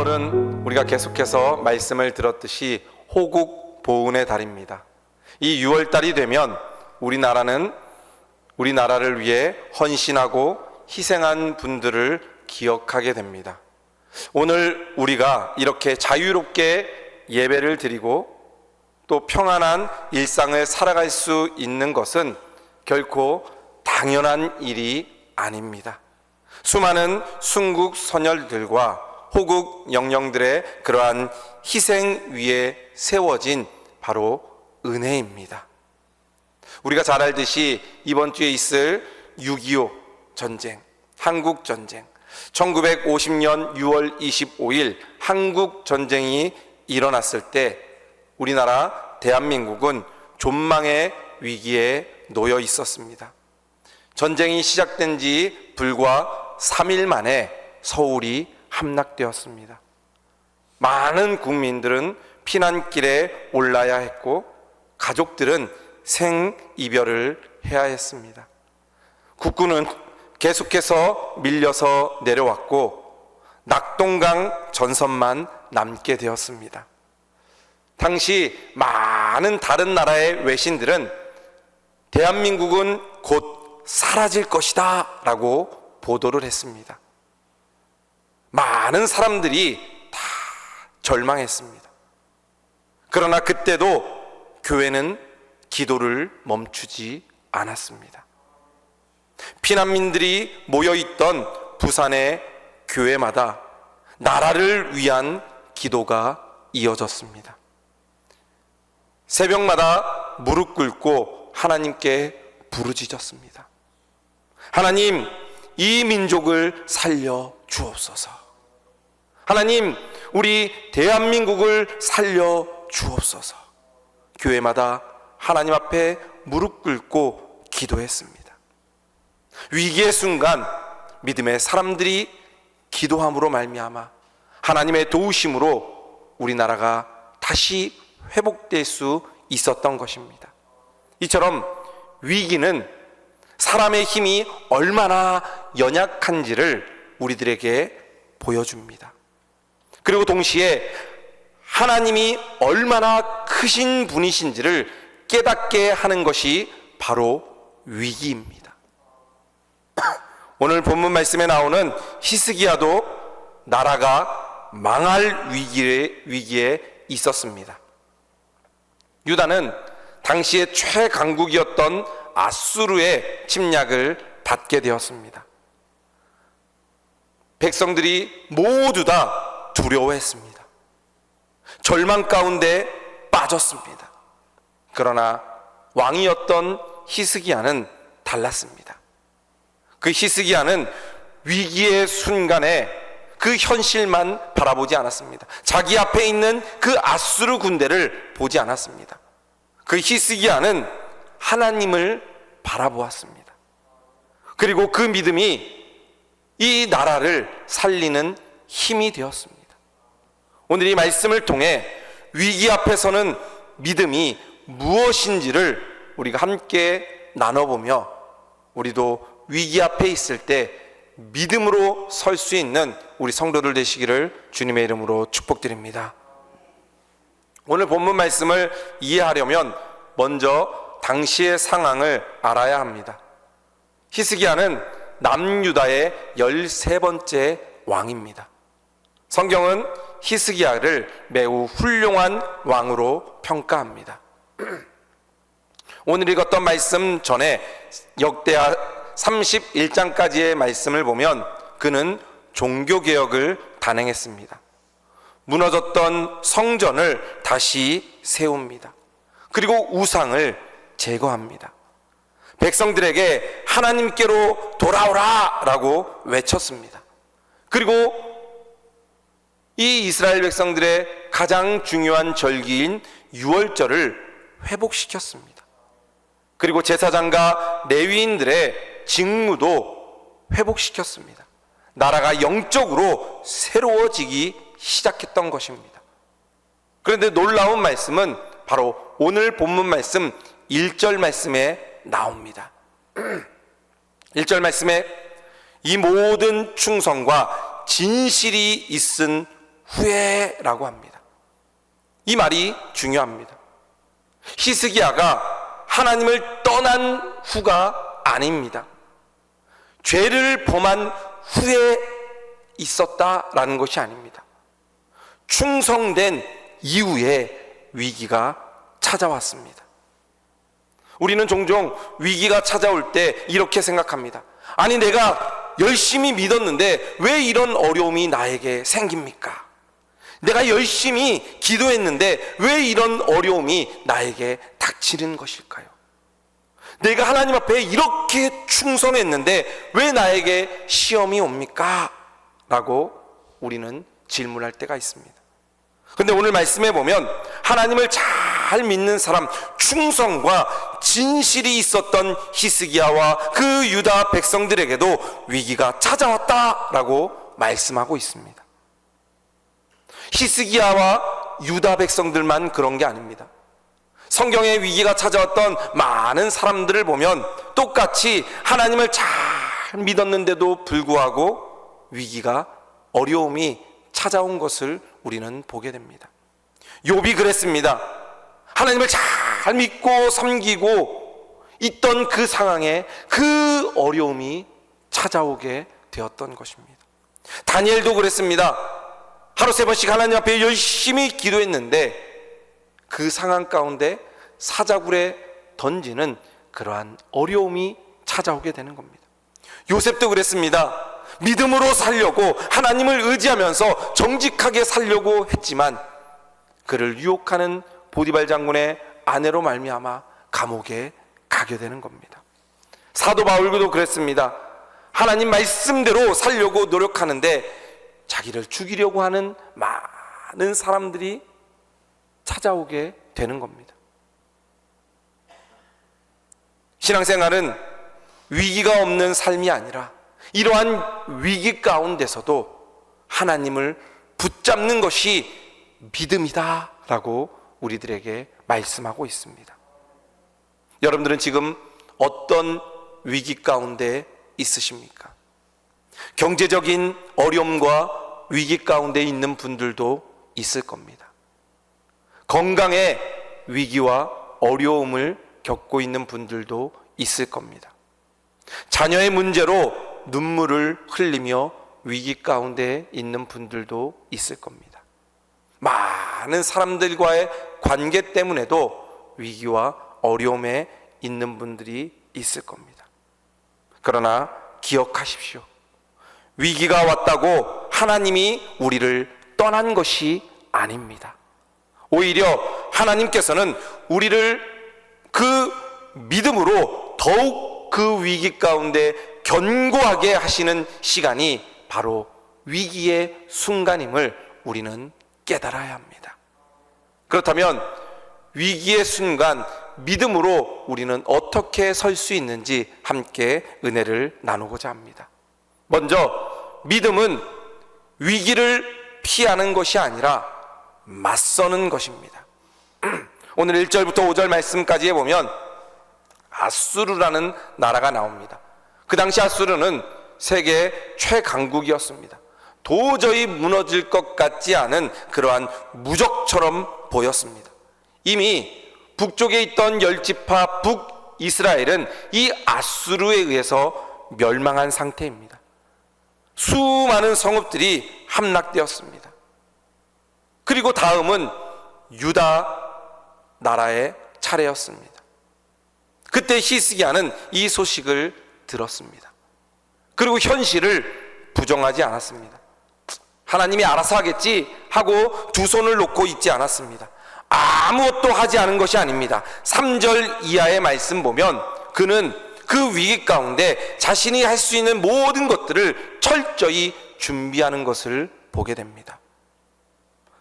6월은 우리가 계속해서 말씀을 들었듯이 호국 보훈의 달입니다. 이 6월달이 되면 우리나라를 위해 헌신하고 희생한 분들을 기억하게 됩니다. 오늘 우리가 이렇게 자유롭게 예배를 드리고 또 평안한 일상을 살아갈 수 있는 것은 결코 당연한 일이 아닙니다. 수많은 순국 선열들과 호국 영령들의 그러한 희생 위에 세워진 바로 은혜입니다. 우리가 잘 알듯이 이번 주에 있을 6.25 전쟁, 한국 전쟁, 1950년 6월 25일 한국 전쟁이 일어났을 때 우리나라 대한민국은 존망의 위기에 놓여 있었습니다. 전쟁이 시작된 지 불과 3일 만에 서울이 함락되었습니다. 많은 국민들은 피난길에 올라야 했고 가족들은 생이별을 해야 했습니다. 국군은 계속해서 밀려서 내려왔고 낙동강 전선만 남게 되었습니다. 당시 많은 다른 나라의 외신들은 대한민국은 곧 사라질 것이다 라고 보도를 했습니다. 많은 사람들이 다 절망했습니다. 그러나 그때도 교회는 기도를 멈추지 않았습니다. 피난민들이 모여있던 부산의 교회마다 나라를 위한 기도가 이어졌습니다. 새벽마다 무릎 꿇고 하나님께 부르짖었습니다. 하나님, 이 민족을 살려 주옵소서. 하나님, 우리 대한민국을 살려 주옵소서. 교회마다 하나님 앞에 무릎 꿇고 기도했습니다. 위기의 순간 믿음의 사람들이 기도함으로 말미암아 하나님의 도우심으로 우리나라가 다시 회복될 수 있었던 것입니다. 이처럼 위기는 사람의 힘이 얼마나 연약한지를 우리들에게 보여줍니다. 그리고 동시에 하나님이 얼마나 크신 분이신지를 깨닫게 하는 것이 바로 위기입니다. 오늘 본문 말씀에 나오는 히스기야도 나라가 망할 위기에 있었습니다. 유다는 당시의 최강국이었던 아수르의 침략을 받게 되었습니다. 백성들이 모두 다 두려워했습니다. 절망 가운데 빠졌습니다. 그러나 왕이었던 히스기야는 달랐습니다. 그 히스기야는 위기의 순간에 그 현실만 바라보지 않았습니다. 자기 앞에 있는 그 아수르 군대를 보지 않았습니다. 그 히스기야는 하나님을 바라보았습니다. 그리고 그 믿음이 이 나라를 살리는 힘이 되었습니다. 오늘 이 말씀을 통해 위기 앞에서는 믿음이 무엇인지를 우리가 함께 나눠보며 우리도 위기 앞에 있을 때 믿음으로 설 수 있는 우리 성도들 되시기를 주님의 이름으로 축복드립니다. 오늘 본문 말씀을 이해하려면 먼저 당시의 상황을 알아야 합니다. 히스기야는 남유다의 13번째 왕입니다. 성경은 히스기야를 매우 훌륭한 왕으로 평가합니다. 오늘 읽었던 말씀 전에 역대하 31장까지의 말씀을 보면 그는 종교개혁을 단행했습니다. 무너졌던 성전을 다시 세웁니다. 그리고 우상을 제거합니다. 백성들에게 하나님께로 돌아오라 라고 외쳤습니다. 그리고 이 이스라엘 백성들의 가장 중요한 절기인 유월절을 회복시켰습니다. 그리고 제사장과 레위인들의 직무도 회복시켰습니다. 나라가 영적으로 새로워지기 시작했던 것입니다. 그런데 놀라운 말씀은 바로 오늘 본문 말씀 1절 말씀에 나옵니다. 1절 말씀에 이 모든 충성과 진실이 있은 후에라고 합니다. 이 말이 중요합니다. 히스기야가 하나님을 떠난 후가 아닙니다. 죄를 범한 후에 있었다라는 것이 아닙니다. 충성된 이후에 위기가 찾아왔습니다. 우리는 종종 위기가 찾아올 때 이렇게 생각합니다. 아니, 내가 열심히 믿었는데 왜 이런 어려움이 나에게 생깁니까? 내가 열심히 기도했는데 왜 이런 어려움이 나에게 닥치는 것일까요? 내가 하나님 앞에 이렇게 충성했는데 왜 나에게 시험이 옵니까? 라고 우리는 질문할 때가 있습니다. 그런데 오늘 말씀해 보면 하나님을 잘 믿는 사람, 충성과 진실이 있었던 히스기야와 그 유다 백성들에게도 위기가 찾아왔다라고 말씀하고 있습니다. 히스기야와 유다 백성들만 그런 게 아닙니다. 성경에 위기가 찾아왔던 많은 사람들을 보면 똑같이 하나님을 잘 믿었는데도 불구하고 위기가, 어려움이 찾아온 것을 우리는 보게 됩니다. 욥이 그랬습니다. 하나님을 잘 믿고 섬기고 있던 그 상황에 그 어려움이 찾아오게 되었던 것입니다. 다니엘도 그랬습니다. 하루 3번씩 하나님 앞에 열심히 기도했는데 그 상황 가운데 사자굴에 던지는 그러한 어려움이 찾아오게 되는 겁니다. 요셉도 그랬습니다. 믿음으로 살려고 하나님을 의지하면서 정직하게 살려고 했지만 그를 유혹하는 보디발 장군의 아내로 말미암아 감옥에 가게 되는 겁니다. 사도 바울도 그랬습니다. 하나님 말씀대로 살려고 노력하는데 자기를 죽이려고 하는 많은 사람들이 찾아오게 되는 겁니다. 신앙생활은 위기가 없는 삶이 아니라 이러한 위기 가운데서도 하나님을 붙잡는 것이 믿음이다 라고 우리들에게 말씀하고 있습니다. 여러분들은 지금 어떤 위기 가운데 있으십니까? 경제적인 어려움과 위기 가운데 있는 분들도 있을 겁니다. 건강의 위기와 어려움을 겪고 있는 분들도 있을 겁니다. 자녀의 문제로 눈물을 흘리며 위기 가운데 있는 분들도 있을 겁니다. 많은 사람들과의 관계 때문에도 위기와 어려움에 있는 분들이 있을 겁니다. 그러나 기억하십시오. 위기가 왔다고 하나님이 우리를 떠난 것이 아닙니다. 오히려 하나님께서는 우리를 그 믿음으로 더욱 그 위기 가운데 견고하게 하시는 시간이 바로 위기의 순간임을 우리는 깨달아야 합니다. 그렇다면 위기의 순간 믿음으로 우리는 어떻게 설 수 있는지 함께 은혜를 나누고자 합니다. 먼저 믿음은 위기를 피하는 것이 아니라 맞서는 것입니다. 오늘 1절부터 5절 말씀까지에 보면 아수르라는 나라가 나옵니다. 그 당시 아수르는 세계 최강국이었습니다. 도저히 무너질 것 같지 않은 그러한 무적처럼 보였습니다. 이미 북쪽에 있던 10지파 북이스라엘은 이 아수르에 의해서 멸망한 상태입니다. 수많은 성읍들이 함락되었습니다. 그리고 다음은 유다 나라의 차례였습니다. 그때 히스기야는 이 소식을 들었습니다. 그리고 현실을 부정하지 않았습니다. 하나님이 알아서 하겠지 하고 두 손을 놓고 있지 않았습니다. 아무것도 하지 않은 것이 아닙니다. 3절 이하의 말씀 보면 그는 그 위기 가운데 자신이 할 수 있는 모든 것들을 철저히 준비하는 것을 보게 됩니다.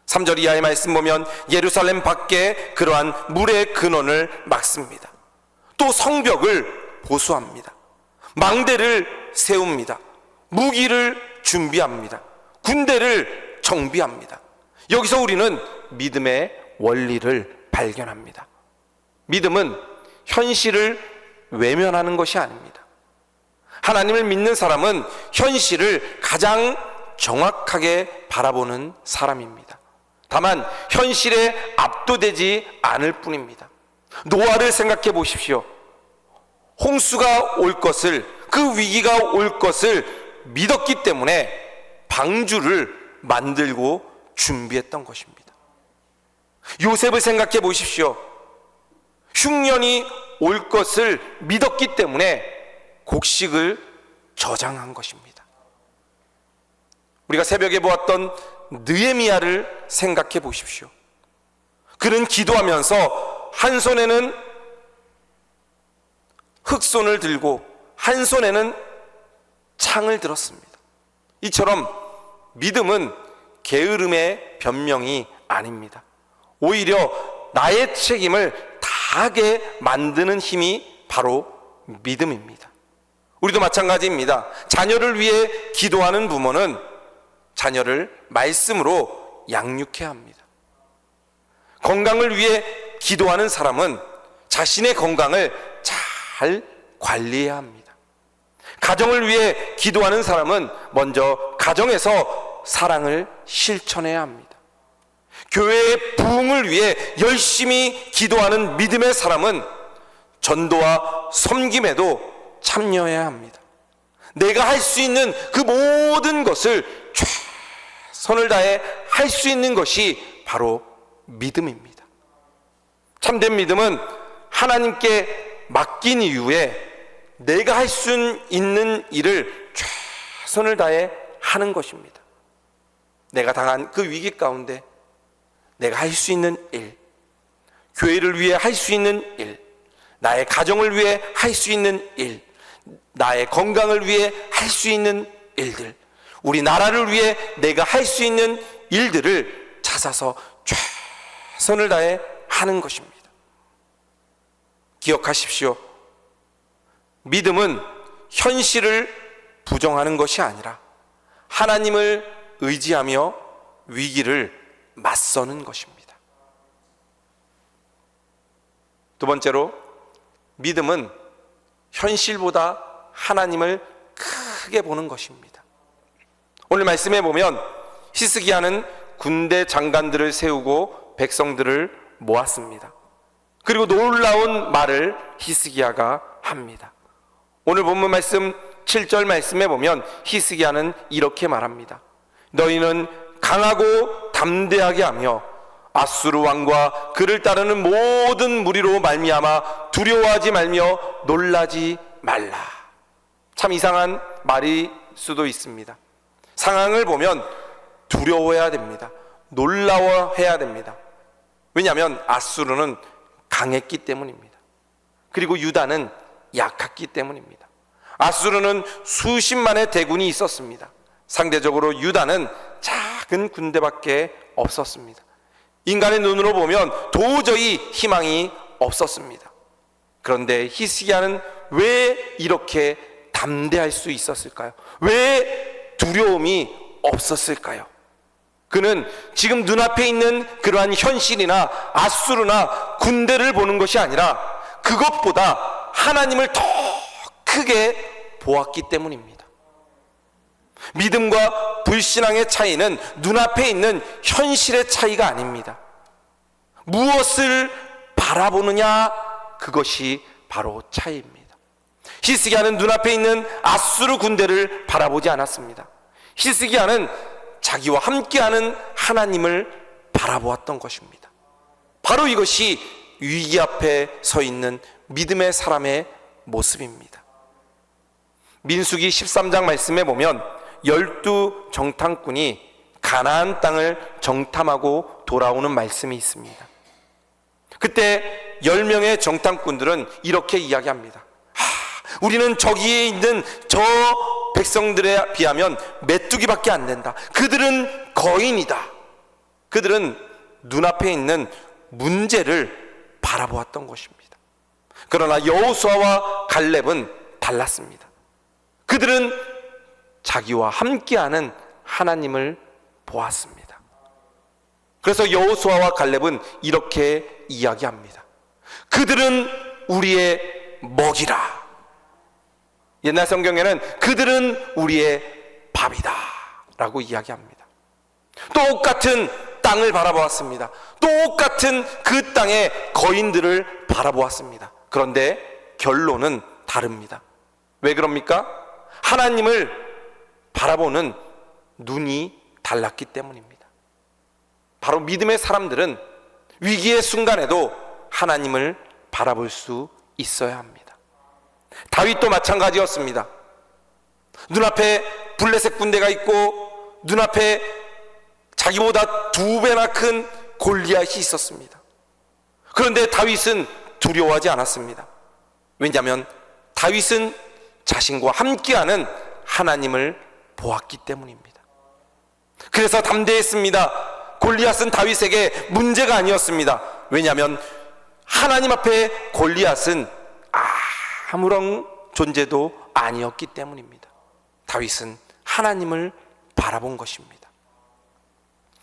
3절 이하의 말씀 보면 예루살렘 밖에 그러한 물의 근원을 막습니다. 또 성벽을 보수합니다. 망대를 세웁니다. 무기를 준비합니다. 군대를 정비합니다. 여기서 우리는 믿음의 원리를 발견합니다. 믿음은 현실을 외면하는 것이 아닙니다. 하나님을 믿는 사람은 현실을 가장 정확하게 바라보는 사람입니다. 다만 현실에 압도되지 않을 뿐입니다. 노아를 생각해 보십시오. 홍수가 올 것을, 그 위기가 올 것을 믿었기 때문에 방주를 만들고 준비했던 것입니다. 요셉을 생각해 보십시오. 흉년이 올 것을 믿었기 때문에 곡식을 저장한 것입니다. 우리가 새벽에 보았던 느헤미야를 생각해 보십시오. 그는 기도하면서 한 손에는 흙손을 들고 한 손에는 창을 들었습니다. 이처럼 믿음은 게으름의 변명이 아닙니다. 오히려 나의 책임을 다하게 만드는 힘이 바로 믿음입니다. 우리도 마찬가지입니다. 자녀를 위해 기도하는 부모는 자녀를 말씀으로 양육해야 합니다. 건강을 위해 기도하는 사람은 자신의 건강을 잘 관리해야 합니다. 가정을 위해 기도하는 사람은 먼저 가정에서 사랑을 실천해야 합니다. 교회의 부흥을 위해 열심히 기도하는 믿음의 사람은 전도와 섬김에도 참여해야 합니다. 내가 할 수 있는 그 모든 것을 최선을 다해 할 수 있는 것이 바로 믿음입니다. 참된 믿음은 하나님께 맡긴 이후에 내가 할 수 있는 일을 최선을 다해 하는 것입니다. 내가 당한 그 위기 가운데 내가 할 수 있는 일, 교회를 위해 할 수 있는 일, 나의 가정을 위해 할 수 있는 일, 나의 건강을 위해 할 수 있는 일들, 우리 나라를 위해 내가 할 수 있는 일들을 찾아서 최선을 다해 하는 것입니다. 기억하십시오. 믿음은 현실을 부정하는 것이 아니라 하나님을 의지하며 위기를 맞서는 것입니다. 두 번째로, 믿음은 현실보다 하나님을 크게 보는 것입니다. 오늘 말씀에 보면 히스기야는 군대 장관들을 세우고 백성들을 모았습니다. 그리고 놀라운 말을 히스기야가 합니다. 오늘 본문 말씀 7절 말씀에 보면 히스기야는 이렇게 말합니다. 너희는 강하고 담대하게 하며 아수르 왕과 그를 따르는 모든 무리로 말미암아 두려워하지 말며 놀라지 말라. 참 이상한 말일 수도 있습니다. 상황을 보면 두려워해야 됩니다. 놀라워해야 됩니다. 왜냐하면 아수르는 강했기 때문입니다. 그리고 유다는 약했기 때문입니다. 아수르는 수십만의 대군이 있었습니다. 상대적으로 유다는 작은 군대밖에 없었습니다. 인간의 눈으로 보면 도저히 희망이 없었습니다. 그런데 히스기야는 왜 이렇게 담대할 수 있었을까요? 왜 두려움이 없었을까요? 그는 지금 눈앞에 있는 그러한 현실이나 아수르나 군대를 보는 것이 아니라 그것보다 하나님을 더 크게 보았기 때문입니다. 믿음과 불신앙의 차이는 눈앞에 있는 현실의 차이가 아닙니다. 무엇을 바라보느냐, 그것이 바로 차이입니다. 히스기야는 눈앞에 있는 아수르 군대를 바라보지 않았습니다. 히스기야는 자기와 함께하는 하나님을 바라보았던 것입니다. 바로 이것이 위기 앞에 서 있는 믿음의 사람의 모습입니다. 민수기 13장 말씀에 보면 12 정탐꾼이 가나안 땅을 정탐하고 돌아오는 말씀이 있습니다. 그때 10명의 정탐꾼들은 이렇게 이야기합니다. 우리는 저기에 있는 저 백성들에 비하면 메뚜기밖에 안 된다. 그들은 거인이다. 그들은 눈앞에 있는 문제를 바라보았던 것입니다. 그러나 여호수아와 갈렙은 달랐습니다. 그들은 자기와 함께하는 하나님을 보았습니다. 그래서 여호수아와 갈렙은 이렇게 이야기합니다. 그들은 우리의 먹이라. 옛날 성경에는 그들은 우리의 밥이다 라고 이야기합니다. 똑같은 땅을 바라보았습니다. 똑같은 그 땅의 거인들을 바라보았습니다. 그런데 결론은 다릅니다. 왜 그럽니까? 하나님을 바라보는 눈이 달랐기 때문입니다. 바로 믿음의 사람들은 위기의 순간에도 하나님을 바라볼 수 있어야 합니다. 다윗도 마찬가지였습니다. 눈앞에 블레셋 군대가 있고 눈앞에 자기보다 2배나 큰 골리앗이 있었습니다. 그런데 다윗은 두려워하지 않았습니다. 왜냐하면 다윗은 자신과 함께하는 하나님을 보았기 때문입니다. 그래서 담대했습니다. 골리앗은 다윗에게 문제가 아니었습니다. 왜냐하면 하나님 앞에 골리앗은 아무런 존재도 아니었기 때문입니다. 다윗은 하나님을 바라본 것입니다.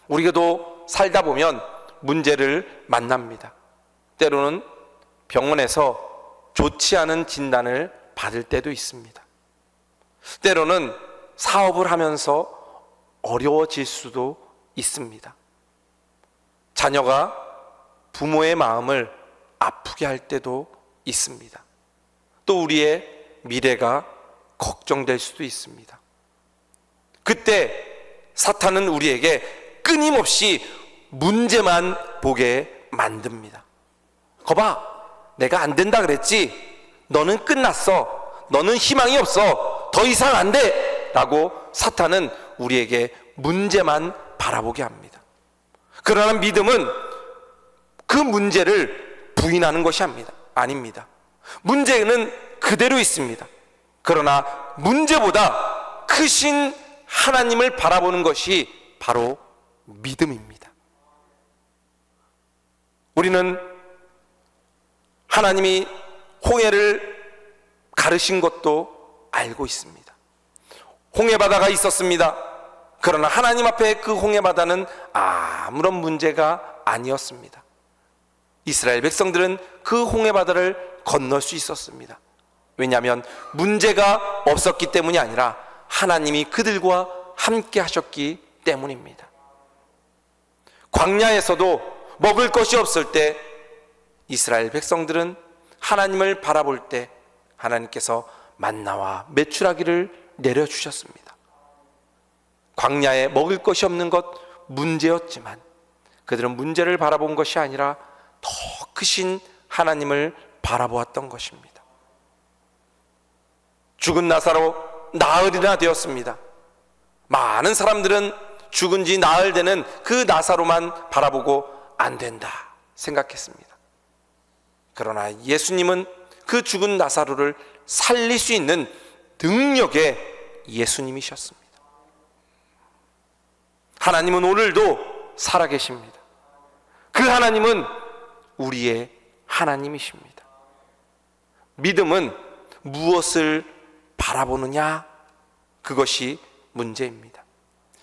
우리도 살다 보면 문제를 만납니다. 때로는 병원에서 좋지 않은 진단을 받을 때도 있습니다. 때로는 사업을 하면서 어려워질 수도 있습니다. 자녀가 부모의 마음을 아프게 할 때도 있습니다. 또 우리의 미래가 걱정될 수도 있습니다. 그때 사탄은 우리에게 끊임없이 문제만 보게 만듭니다. 거봐, 내가 안 된다 그랬지? 너는 끝났어. 너는 희망이 없어. 더 이상 안 돼. 라고 사탄은 우리에게 문제만 바라보게 합니다. 그러나 믿음은 그 문제를 부인하는 것이 아닙니다. 문제는 그대로 있습니다. 그러나 문제보다 크신 하나님을 바라보는 것이 바로 믿음입니다. 우리는 하나님이 홍해를 가르신 것도 알고 있습니다. 홍해바다가 있었습니다. 그러나 하나님 앞에 그 홍해바다는 아무런 문제가 아니었습니다. 이스라엘 백성들은 그 홍해바다를 건널 수 있었습니다. 왜냐하면 문제가 없었기 때문이 아니라 하나님이 그들과 함께 하셨기 때문입니다. 광야에서도 먹을 것이 없을 때 이스라엘 백성들은 하나님을 바라볼 때 하나님께서 만나와 메추라기를 내려주셨습니다. 광야에 먹을 것이 없는 것 문제였지만 그들은 문제를 바라본 것이 아니라 더 크신 하나님을 바라보았던 것입니다. 죽은 나사로 나흘이나 되었습니다. 많은 사람들은 죽은 지 나흘 되는 그 나사로만 바라보고 안 된다 생각했습니다. 그러나 예수님은 그 죽은 나사로를 살릴 수 있는 능력의 예수님이셨습니다. 하나님은 오늘도 살아계십니다. 그 하나님은 우리의 하나님이십니다. 믿음은 무엇을 바라보느냐, 그것이 문제입니다.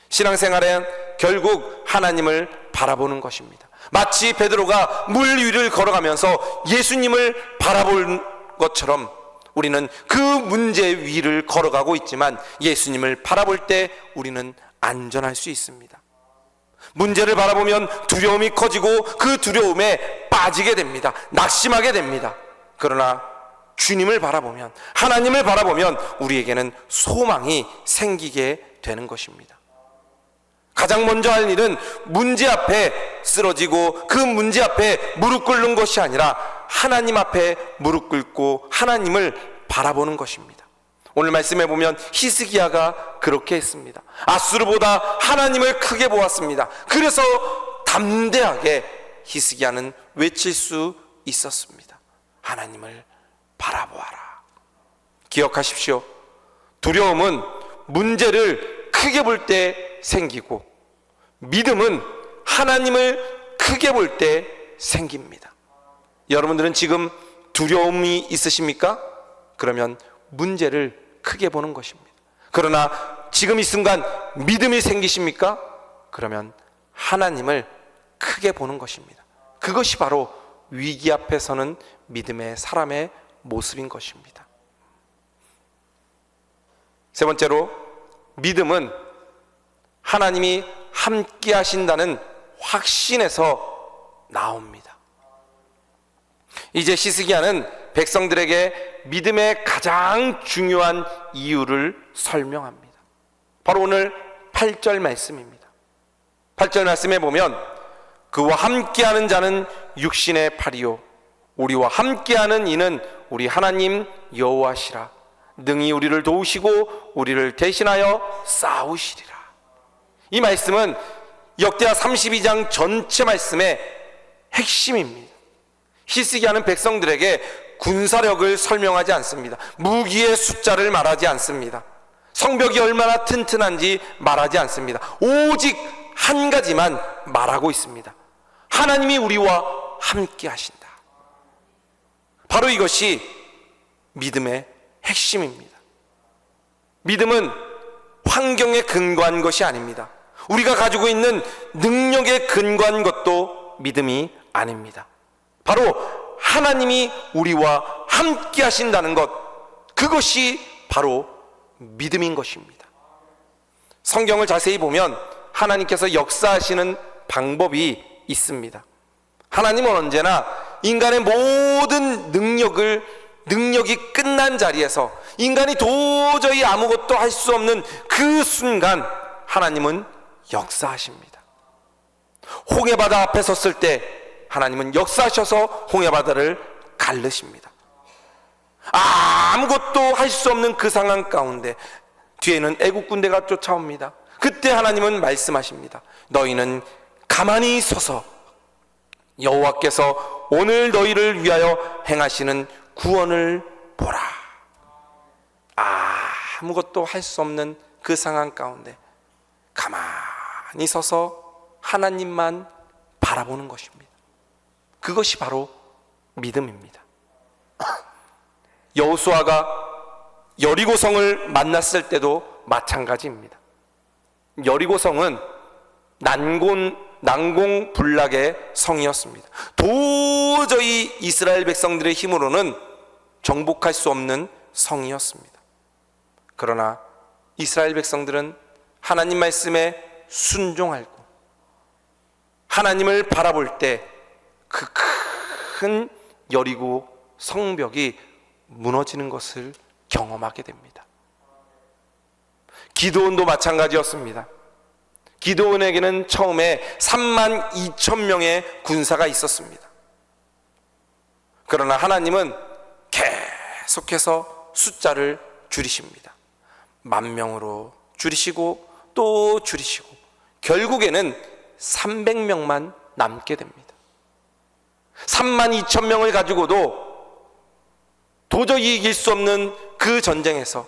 신앙생활엔 결국 하나님을 바라보는 것입니다. 마치 베드로가 물 위를 걸어가면서 예수님을 바라볼 것처럼 우리는 그 문제 위를 걸어가고 있지만 예수님을 바라볼 때 우리는 안전할 수 있습니다. 문제를 바라보면 두려움이 커지고 그 두려움에 빠지게 됩니다. 낙심하게 됩니다. 그러나 주님을 바라보면, 하나님을 바라보면 우리에게는 소망이 생기게 되는 것입니다. 가장 먼저 할 일은 문제 앞에 쓰러지고 그 문제 앞에 무릎 꿇는 것이 아니라 하나님 앞에 무릎 꿇고 하나님을 바라보는 것입니다. 오늘 말씀해 보면 히스기야가 그렇게 했습니다. 아수르보다 하나님을 크게 보았습니다. 그래서 담대하게 히스기야는 외칠 수 있었습니다. 하나님을 바라보아라. 기억하십시오. 두려움은 문제를 크게 볼 때 생기고 믿음은 하나님을 크게 볼 때 생깁니다. 여러분들은 지금 두려움이 있으십니까? 그러면 문제를 크게 보는 것입니다. 그러나 지금 이 순간 믿음이 생기십니까? 그러면 하나님을 크게 보는 것입니다. 그것이 바로 위기 앞에 서는 믿음의 사람의 모습인 것입니다. 세 번째로, 믿음은 하나님이 함께 하신다는 확신에서 나옵니다. 이제 히스기야는 백성들에게 믿음의 가장 중요한 이유를 설명합니다. 바로 오늘 8절 말씀입니다. 8절 말씀에 보면 그와 함께하는 자는 육신의 팔이요 우리와 함께하는 이는 우리 하나님 여호와시라. 능히 우리를 도우시고 우리를 대신하여 싸우시리라. 이 말씀은 역대하 32장 전체 말씀의 핵심입니다. 히스기야는 백성들에게 군사력을 설명하지 않습니다. 무기의 숫자를 말하지 않습니다. 성벽이 얼마나 튼튼한지 말하지 않습니다. 오직 한 가지만 말하고 있습니다. 하나님이 우리와 함께 하신다. 바로 이것이 믿음의 핵심입니다. 믿음은 환경에 근거한 것이 아닙니다. 우리가 가지고 있는 능력에 근거한 것도 믿음이 아닙니다. 바로 하나님이 우리와 함께 하신다는 것, 그것이 바로 믿음인 것입니다. 성경을 자세히 보면 하나님께서 역사하시는 방법이 있습니다. 하나님은 언제나 인간의 모든 능력이 끝난 자리에서 인간이 도저히 아무것도 할 수 없는 그 순간 하나님은 역사하십니다. 홍해바다 앞에 섰을 때 하나님은 역사하셔서 홍해바다를 가르십니다. 아무것도 할 수 없는 그 상황 가운데 뒤에는 애국 군대가 쫓아옵니다. 그때 하나님은 말씀하십니다. 너희는 가만히 서서 여호와께서 오늘 너희를 위하여 행하시는 구원을 보라. 아무것도 할 수 없는 그 상황 가운데 가만히 서서 하나님만 바라보는 것입니다. 그것이 바로 믿음입니다. 여호수아가 여리고성을 만났을 때도 마찬가지입니다. 여리고성은 난공불락의 성이었습니다. 도저히 이스라엘 백성들의 힘으로는 정복할 수 없는 성이었습니다. 그러나 이스라엘 백성들은 하나님 말씀에 순종하고 하나님을 바라볼 때 그 큰 여리고 성벽이 무너지는 것을 경험하게 됩니다. 기드온도 마찬가지였습니다. 기드온에게는 처음에 32,000명의 군사가 있었습니다. 그러나 하나님은 계속해서 숫자를 줄이십니다. 10,000명으로 줄이시고 또 줄이시고 결국에는 300명만 남게 됩니다. 32,000명을 가지고도 도저히 이길 수 없는 그 전쟁에서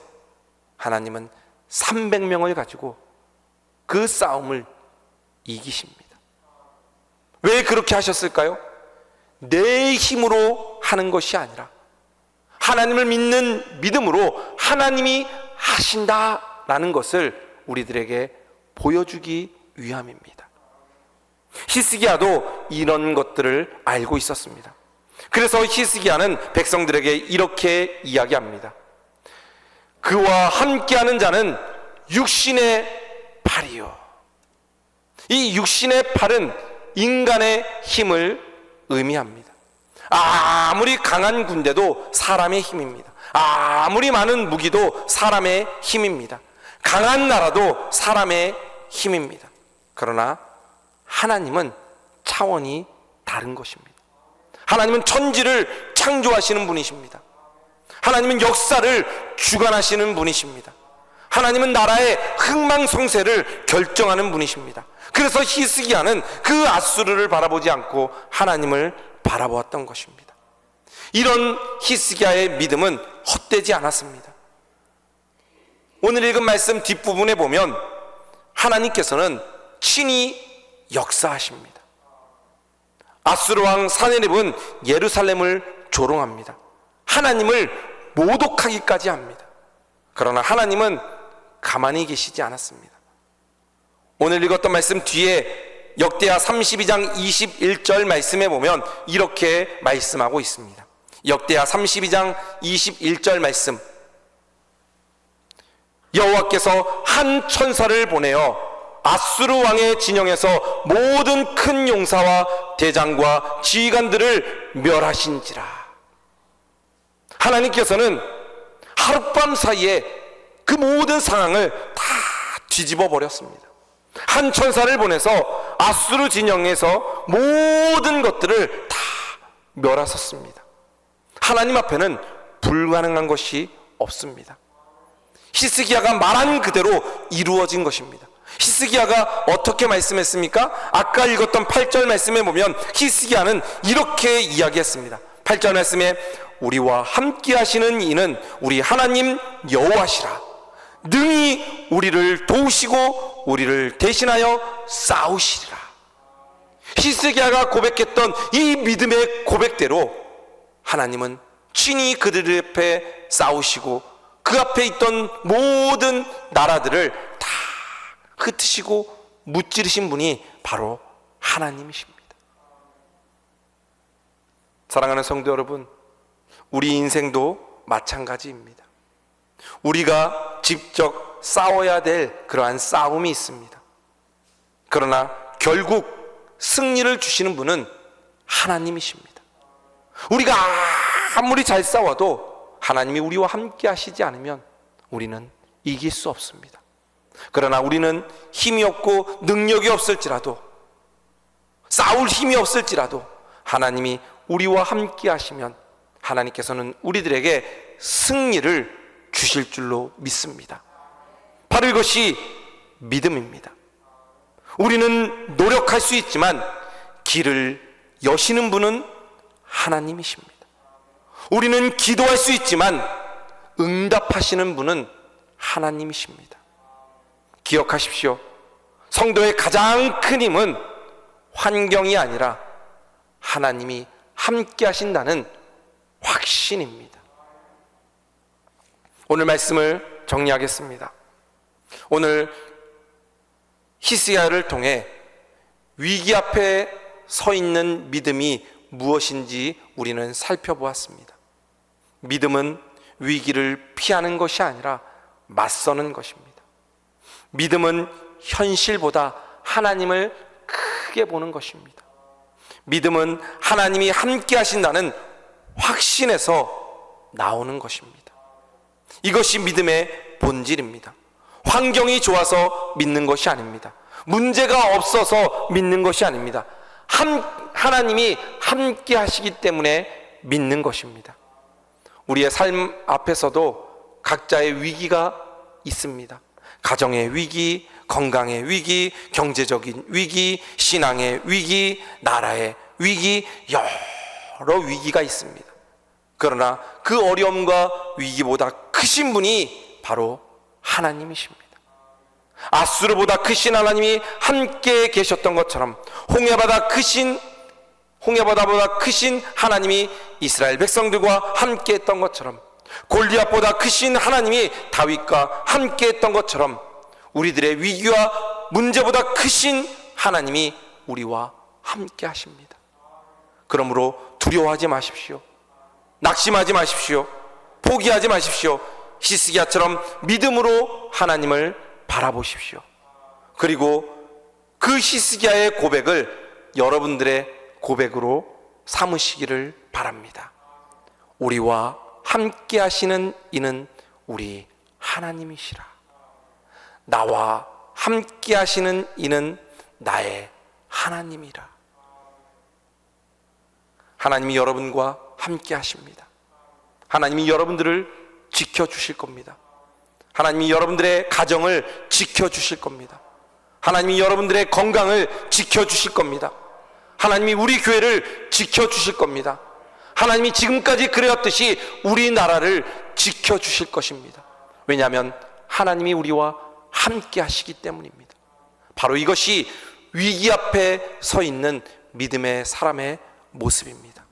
하나님은 300명을 가지고 그 싸움을 이기십니다. 왜 그렇게 하셨을까요? 내 힘으로 하는 것이 아니라 하나님을 믿는 믿음으로 하나님이 하신다라는 것을 우리들에게 보여주기 위함입니다. 히스기야도 이런 것들을 알고 있었습니다. 그래서 히스기야는 백성들에게 이렇게 이야기합니다. 그와 함께하는 자는 육신의 팔이요. 이 육신의 팔은 인간의 힘을 의미합니다. 아무리 강한 군대도 사람의 힘입니다. 아무리 많은 무기도 사람의 힘입니다. 강한 나라도 사람의 힘입니다. 그러나 하나님은 차원이 다른 것입니다. 하나님은 천지를 창조하시는 분이십니다. 하나님은 역사를 주관하시는 분이십니다. 하나님은 나라의 흥망성쇠를 결정하는 분이십니다. 그래서 히스기야는 그 아수르를 바라보지 않고 하나님을 바라보았던 것입니다. 이런 히스기야의 믿음은 헛되지 않았습니다. 오늘 읽은 말씀 뒷부분에 보면 하나님께서는 친히 역사하십니다. 아수르 왕 사네립은 예루살렘을 조롱합니다. 하나님을 모독하기까지 합니다. 그러나 하나님은 가만히 계시지 않았습니다. 오늘 읽었던 말씀 뒤에 역대하 32장 21절 말씀에 보면 이렇게 말씀하고 있습니다. 역대하 32장 21절 말씀. 여호와께서 한 천사를 보내어 아수르 왕의 진영에서 모든 큰 용사와 대장과 지휘관들을 멸하신지라. 하나님께서는 하룻밤 사이에 그 모든 상황을 다 뒤집어 버렸습니다. 한 천사를 보내서 아수르 진영에서 모든 것들을 다 멸하셨습니다. 하나님 앞에는 불가능한 것이 없습니다. 히스기야가 말한 그대로 이루어진 것입니다. 히스기야가 어떻게 말씀했습니까? 아까 읽었던 8절 말씀에 보면 히스기야는 이렇게 이야기했습니다. 8절 말씀에 우리와 함께 하시는 이는 우리 하나님 여호와시라. 능히 우리를 도우시고 우리를 대신하여 싸우시리라. 히스기야가 고백했던 이 믿음의 고백대로 하나님은 친히 그들 앞에 싸우시고 그 앞에 있던 모든 나라들을 다 흩으시고 무찌르신 분이 바로 하나님이십니다. 사랑하는 성도 여러분, 우리 인생도 마찬가지입니다. 우리가 직접 싸워야 될 그러한 싸움이 있습니다. 그러나 결국 승리를 주시는 분은 하나님이십니다. 우리가 아무리 잘 싸워도 하나님이 우리와 함께 하시지 않으면 우리는 이길 수 없습니다. 그러나 우리는 힘이 없고 능력이 없을지라도, 싸울 힘이 없을지라도 하나님이 우리와 함께 하시면 하나님께서는 우리들에게 승리를 주실 줄로 믿습니다. 바로 이것이 믿음입니다. 우리는 노력할 수 있지만 길을 여시는 분은 하나님이십니다. 우리는 기도할 수 있지만 응답하시는 분은 하나님이십니다. 기억하십시오. 성도의 가장 큰 힘은 환경이 아니라 하나님이 함께 하신다는 확신입니다. 오늘 말씀을 정리하겠습니다. 오늘 히스기야를 통해 위기 앞에 서 있는 믿음이 무엇인지 우리는 살펴보았습니다. 믿음은 위기를 피하는 것이 아니라 맞서는 것입니다. 믿음은 현실보다 하나님을 크게 보는 것입니다. 믿음은 하나님이 함께 하신다는 확신에서 나오는 것입니다. 이것이 믿음의 본질입니다. 환경이 좋아서 믿는 것이 아닙니다. 문제가 없어서 믿는 것이 아닙니다. 하나님이 함께 하시기 때문에 믿는 것입니다. 우리의 삶 앞에서도 각자의 위기가 있습니다. 가정의 위기, 건강의 위기, 경제적인 위기, 신앙의 위기, 나라의 위기, 여러 위기가 있습니다. 그러나 그 어려움과 위기보다 크신 분이 바로 하나님이십니다. 아수르보다 크신 하나님이 함께 계셨던 것처럼 홍해바다보다 크신 하나님이 이스라엘 백성들과 함께 했던 것처럼 골리앗보다 크신 하나님이 다윗과 함께 했던 것처럼 우리들의 위기와 문제보다 크신 하나님이 우리와 함께 하십니다. 그러므로 두려워하지 마십시오. 낙심하지 마십시오. 포기하지 마십시오. 히스기야처럼 믿음으로 하나님을 바라보십시오. 그리고 그 히스기야의 고백을 여러분들의 고백으로 삼으시기를 바랍니다. 우리와 함께 하시는 이는 우리 하나님이시라. 나와 함께 하시는 이는 나의 하나님이라. 하나님이 여러분과 함께 하십니다. 하나님이 여러분들을 지켜주실 겁니다. 하나님이 여러분들의 가정을 지켜주실 겁니다. 하나님이 여러분들의 건강을 지켜주실 겁니다. 하나님이 우리 교회를 지켜주실 겁니다. 하나님이 지금까지 그래왔듯이 우리나라를 지켜주실 것입니다. 왜냐하면 하나님이 우리와 함께 하시기 때문입니다. 바로 이것이 위기 앞에 서 있는 믿음의 사람의 모습입니다.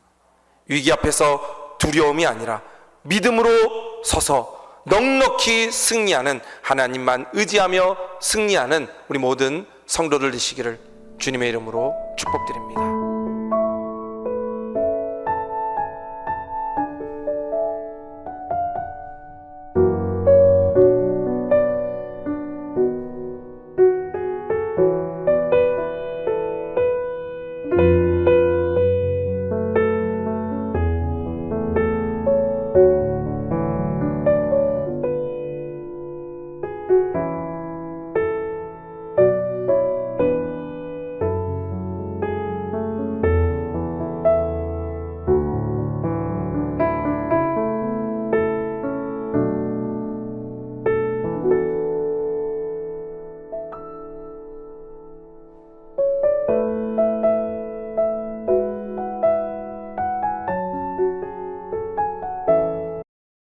위기 앞에서 두려움이 아니라 믿음으로 서서 넉넉히 승리하는, 하나님만 의지하며 승리하는 우리 모든 성도들 되시기를 주님의 이름으로 축복드립니다.